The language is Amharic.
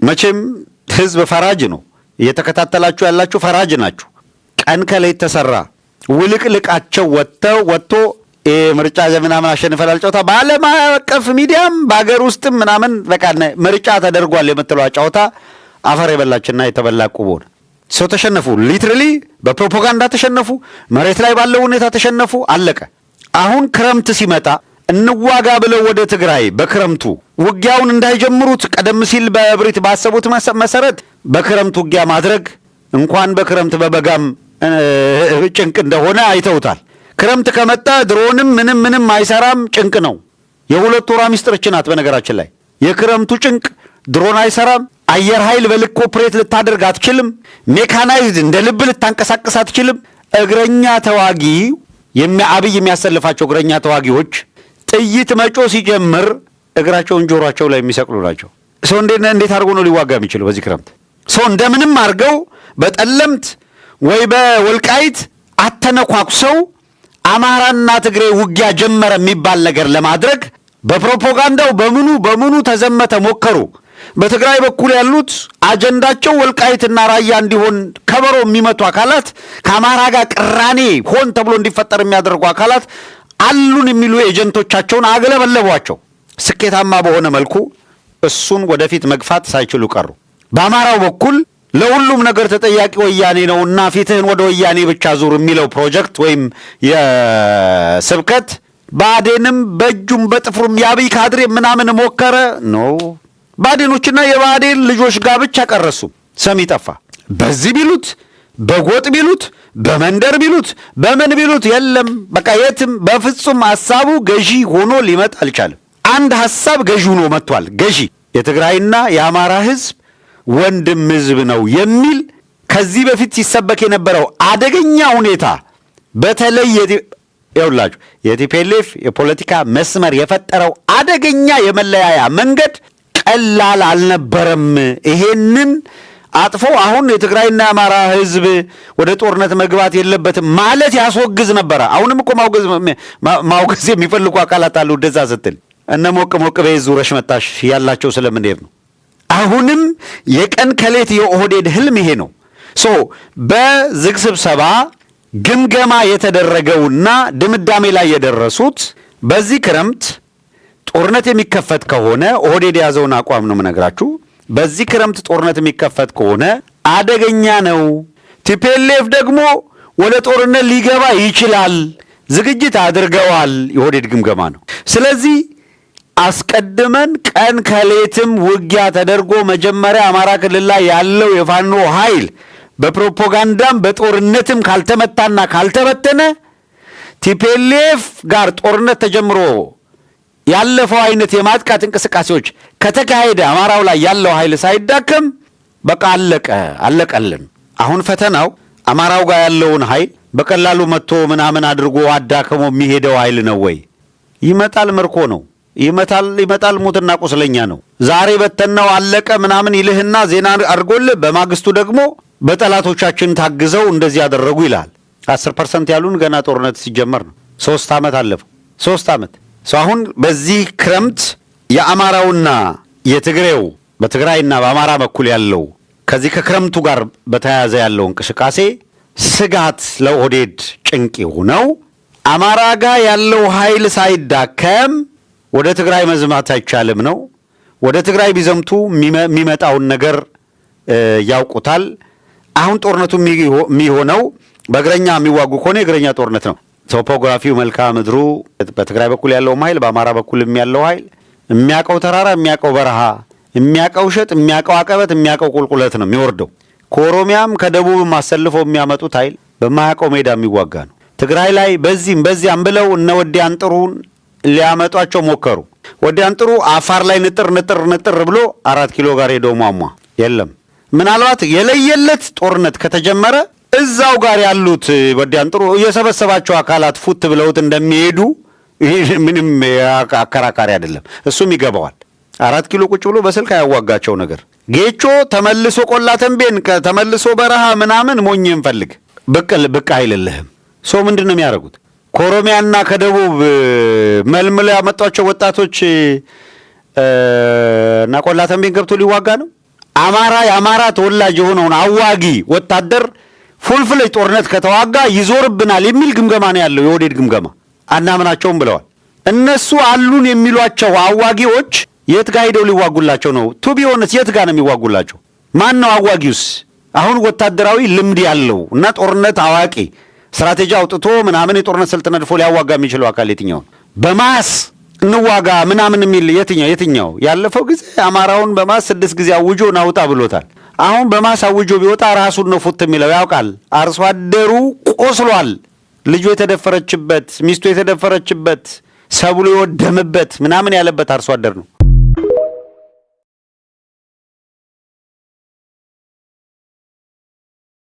መቼም ህዝብ ፈራጅ ነው። እየተከታተላችሁ ያላችሁ ፈራጅ ናችሁ። ቀን ከሌት ተሰራ ውልቅልቃቸው ወጥቶ ምርጫ ምናምን አሸንፈናል ጨዋታ በዓለም አቀፍ ሚዲያም በአገር ውስጥም ምናምን በቃ ምርጫ ተደርጓል የምትለው ጨዋታ አፈር የበላችና የተበላ ቁቦን ሰው ተሸነፉ። ሊትራሊ በፕሮፓጋንዳ ተሸነፉ። መሬት ላይ ባለው ሁኔታ ተሸነፉ። አለቀ። አሁን ክረምት ሲመጣ እንዋጋ ብለው ወደ ትግራይ በክረምቱ ውጊያውን እንዳይጀምሩት ቀደም ሲል በብሪት ባሰቡት መሰረት በክረምት ውጊያ ማድረግ እንኳን በክረምት በበጋም ጭንቅ እንደሆነ አይተውታል። ክረምት ከመጣ ድሮንም ምንም አይሰራም፣ ጭንቅ ነው። የሁለት ወራ ሚስጥርች ናት። በነገራችን ላይ የክረምቱ ጭንቅ ድሮን አይሰራም። አየር ኃይል በልክ ኦፕሬት ልታደርግ አትችልም። ሜካናይዝድ እንደ ልብ ልታንቀሳቀስ አትችልም። እግረኛ ተዋጊ አብይ የሚያሰልፋቸው እግረኛ ተዋጊዎች ጥይት መጮ ሲጀምር እግራቸውን ጆሮአቸው ላይ የሚሰቅሉ ናቸው። ሰው እንዴት አድርጎ ነው ሊዋጋ የሚችለው በዚህ ክረምት? ሰው እንደምንም አድርገው በጠለምት ወይ በወልቃይት አተነኳኩሰው አማራና ትግሬ ውጊያ ጀመረ የሚባል ነገር ለማድረግ በፕሮፓጋንዳው በምኑ ተዘመተ ሞከሩ። በትግራይ በኩል ያሉት አጀንዳቸው ወልቃይትና ራያ እንዲሆን ከበሮ የሚመቱ አካላት፣ ከአማራ ጋር ቅራኔ ሆን ተብሎ እንዲፈጠር የሚያደርጉ አካላት አሉን የሚሉ ኤጀንቶቻቸውን አገለበለቧቸው። ስኬታማ በሆነ መልኩ እሱን ወደፊት መግፋት ሳይችሉ ቀሩ። በአማራው በኩል ለሁሉም ነገር ተጠያቂ ወያኔ ነውና ፊትህን ወደ ወያኔ ብቻ ዙር የሚለው ፕሮጀክት ወይም የስብከት ባዴንም በእጁም በጥፍሩም የአብይ ካድሬ ምናምን ሞከረ ነው። ባዴኖችና የባዴን ልጆች ጋር ብቻ ቀረሱ። ሰሚ ጠፋ። በዚህ ቢሉት በጎጥ ቢሉት በመንደር ቢሉት በምን ቢሉት የለም በቃ የትም በፍጹም ሐሳቡ ገዢ ሆኖ ሊመጣ አልቻለም። አንድ ሐሳብ ገዢ ሆኖ መጥቷል። ገዢ የትግራይና የአማራ ህዝብ ወንድም ህዝብ ነው የሚል ከዚህ በፊት ሲሰበክ የነበረው አደገኛ ሁኔታ በተለይ ይኸውላችሁ የቲፒኤልኤፍ የፖለቲካ መስመር የፈጠረው አደገኛ የመለያያ መንገድ ቀላል አልነበረም። ይሄንን አጥፎ አሁን የትግራይና የአማራ ህዝብ ወደ ጦርነት መግባት የለበትም ማለት ያስወግዝ ነበረ። አሁንም እኮ ማውገዝ የሚፈልጉ አካላት አሉ። እንደዛ ስትል እነ ሞቅ በዙረሽ መጣሽ ያላቸው ስለምንሄድ ነው። አሁንም የቀን ከሌት የኦህዴድ ህልም ይሄ ነው። በዝግ ስብሰባ ግምገማ የተደረገውና ድምዳሜ ላይ የደረሱት በዚህ ክረምት ጦርነት የሚከፈት ከሆነ ኦህዴድ የያዘውን አቋም ነው የምነግራችሁ። በዚህ ክረምት ጦርነት የሚከፈት ከሆነ አደገኛ ነው። ቲፒኤልኤፍ ደግሞ ወደ ጦርነት ሊገባ ይችላል፣ ዝግጅት አድርገዋል። የኦህዴድ ግምገማ ነው። ስለዚህ አስቀድመን ቀን ከሌትም ውጊያ ተደርጎ መጀመሪያ አማራ ክልል ላይ ያለው የፋኖ ኃይል በፕሮፓጋንዳም በጦርነትም ካልተመታና ካልተበተነ ቲፒኤልኤፍ ጋር ጦርነት ተጀምሮ ያለፈው አይነት የማጥቃት እንቅስቃሴዎች ከተካሄደ አማራው ላይ ያለው ኃይል ሳይዳከም በቃ አለቀልን። አሁን ፈተናው አማራው ጋር ያለውን ኃይል በቀላሉ መጥቶ ምናምን አድርጎ አዳክሞ የሚሄደው ኃይል ነው ወይ? ይመጣል፣ ምርኮ ነው። ይመጣል፣ ሙትና ቁስለኛ ነው። ዛሬ በተናው አለቀ ምናምን ይልህና ዜና አድርጎልህ በማግስቱ ደግሞ በጠላቶቻችን ታግዘው እንደዚህ ያደረጉ ይላል። 10% ያሉን ገና ጦርነት ሲጀመር ነው። 3 ዓመት አለፈው። 3 ዓመት አሁን በዚህ ክረምት የአማራውና የትግሬው በትግራይና በአማራ በኩል ያለው ከዚህ ከክረምቱ ጋር በተያያዘ ያለው እንቅስቃሴ ስጋት ለኦህዴድ ጭንቅ ሆነው አማራ ጋር ያለው ኃይል ሳይዳከም ወደ ትግራይ መዝማት አይቻልም ነው። ወደ ትግራይ ቢዘምቱ የሚመጣውን ነገር ያውቁታል። አሁን ጦርነቱ የሚሆነው በእግረኛ የሚዋጉ ከሆነ የእግረኛ ጦርነት ነው። ቶፖግራፊው መልክዓ ምድሩ በትግራይ በኩል ያለው ኃይል በአማራ በኩል ያለው ኃይል የሚያቀው ተራራ የሚያቀው በረሃ የሚያቀው ሸጥ የሚያቀው አቀበት የሚያቀው ቁልቁለት ነው የሚወርደው። ከኦሮሚያም ከደቡብም አሰልፈው የሚያመጡት ኃይል በማያቀው ሜዳ የሚዋጋ ነው። ትግራይ ላይ በዚያም ብለው እነ ወዲያን ጥሩን ሊያመጧቸው ሞከሩ። ወዲያን ጥሩ አፋር ላይ ንጥር ብሎ 4 ኪሎ ጋር ሄደው ሟሟ የለም። ምናልባት የለየለት ጦርነት ከተጀመረ እዛው ጋር ያሉት ወዲያን ጥሩ የሰበሰባቸው አካላት ፉት ብለውት እንደሚሄዱ ምንም አከራካሪ አይደለም። እሱም ይገባዋል። 4 ኪሎ ቁጭ ብሎ በስልክ ያዋጋቸው ነገር ጌቾ ተመልሶ ቆላ ተንቤን ተመልሶ በረሃ ምናምን ሞኝ እንፈልግ ብቅ አይልልህም። ምንድን ነው የሚያደርጉት? ከኦሮሚያና ከደቡብ መልምለው ያመጧቸው ወጣቶች እና ቆላ ተንቤን ገብቶ ሊዋጋ ነው። የአማራ ተወላጅ የሆነውን አዋጊ ወታደር ፉልፍለጅ ጦርነት ከተዋጋ ይዞርብናል የሚል ግምገማ ነው ያለው። የኦህዴድ ግምገማ አናምናቸውም ብለዋል። እነሱ አሉን የሚሏቸው አዋጊዎች የት ጋር ሄደው ሊዋጉላቸው ነው? ቱ ቢ ኦነስት የት ጋር ነው የሚዋጉላቸው? ማን ነው አዋጊውስ? አሁን ወታደራዊ ልምድ ያለው እና ጦርነት አዋቂ ስትራቴጂ አውጥቶ ምናምን የጦርነት ስልት ነድፎ ሊያዋጋ የሚችለው አካል የትኛው? በማስ እንዋጋ ምናምን የሚል የትኛው? ያለፈው ጊዜ አማራውን በማስ 6 ጊዜ አውጆ ናውጣ ብሎታል። አሁን በማስ አውጆ ቢወጣ ራሱን ነው ፉት የሚለው ያውቃል። አርሶ አደሩ ቆስሏል። ልጁ የተደፈረችበት፣ ሚስቱ የተደፈረችበት፣ ሰብሉ የወደመበት ምናምን ያለበት አርሶ አደር ነው።